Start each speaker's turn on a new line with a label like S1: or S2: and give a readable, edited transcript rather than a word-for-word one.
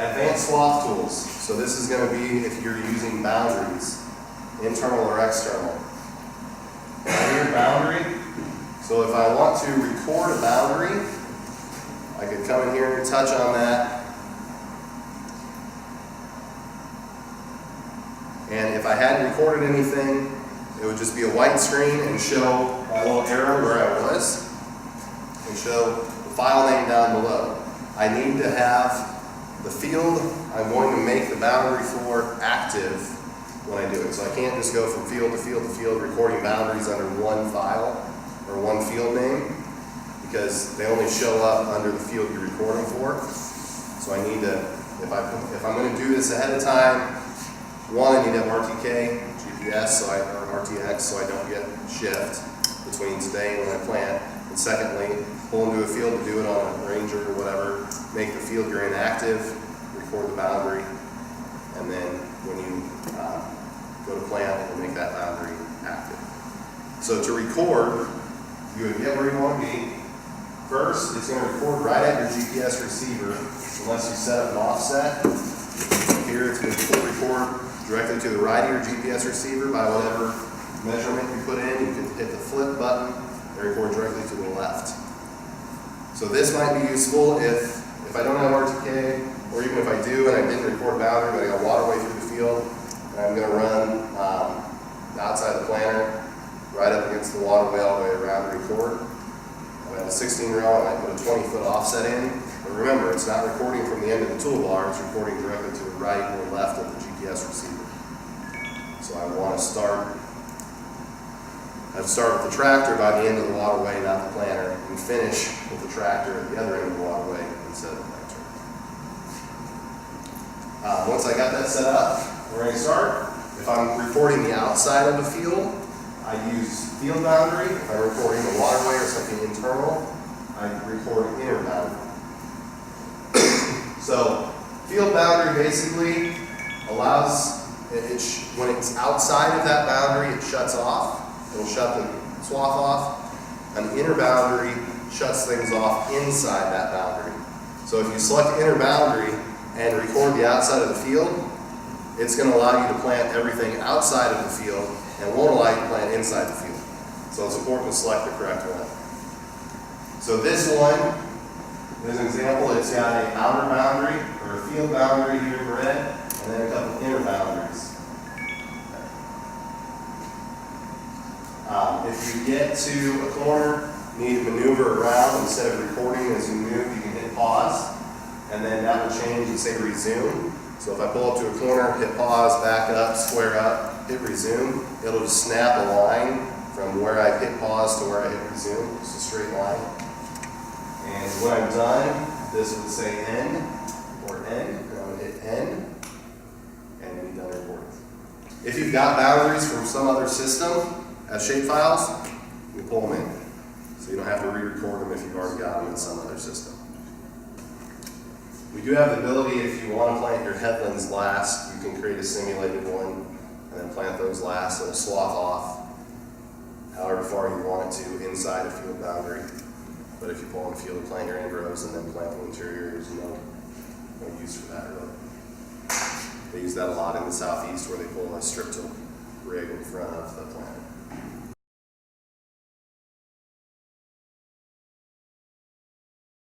S1: Advanced swath tools. So this is going to be if you're using boundaries, internal or external. Right here, boundary. So if I want to record a boundary, I could come in here and touch on that. And if I hadn't recorded anything, it would just be a white screen and show my little arrow where I was and show the file name down below. I need to have the field I'm going to make the boundary for active when I do it. So I can't just go from field to field to field recording boundaries under one file or one field name because they only show up under the field you record them for. So I need to, if I'm going to do this ahead of time, one, I need to have RTK, GPS, or RTX, so I don't get shift between today and when I plant. And secondly, pull into a field to do it on a Ranger or whatever, make the field you're in active, record the boundary, and then when you go to plant, it'll make that boundary active. So to record, you would get where you want to be. First, it's going to record right at your GPS receiver, unless you set up an offset. Here, it's going to record directly to the right of your GPS receiver by whatever measurement you put in. You can hit the flip button and record directly to the left. So this might be useful if I don't have RTK, or even if I do and I didn't record boundary, but I got waterway through the field, and I'm going to run outside the planter right up against the waterway all the way around to record. I have a 16 reel and I put a 20-foot offset in. But remember, it's not recording from the end of the toolbar, it's recording directly to the right or left of the GPS receiver. So I want to start with the tractor by the end of the waterway, not the planter, and finish with the tractor at the other end of the waterway instead of the planter. Once I got that set up, we're going to start. If I'm recording the outside of the field, I use field boundary. If I'm recording the waterway or something internal, I record inner boundary. So field boundary basically allows, when it's outside of that boundary, it shuts off. It'll shut the swath off. An inner boundary shuts things off inside that boundary. So if you select inner boundary and record the outside of the field, it's going to allow you to plant everything outside of the field and won't allow you to plant inside the field. So it's important to select the correct one. So this one, as an example, it's got an outer boundary or a field boundary here in red, and then a couple inner boundaries. If you get to a corner, you need to maneuver around. Instead of recording as you move, you can hit pause, and then that will change and say resume. So if I pull up to a corner, hit pause, back up, square up, hit resume, it'll just snap a line from where I hit pause to where I hit resume, just a straight line. And when I'm done, this would say end or end, and I'm going to hit end, and be done recording. If you've got boundaries from some other system as shapefiles, you pull them in. So you don't have to re-record them if you've already got them in some other system. We do have the ability, if you want to plant your headlands last, you can create a simulated one and then plant those last. It'll swath off however far you want it to inside a field boundary. But if you pull in the field, plant your end rows and then plant the interior, there's no use for that really. They use that a lot in the southeast where they pull a strip tilt rig in front of the planter.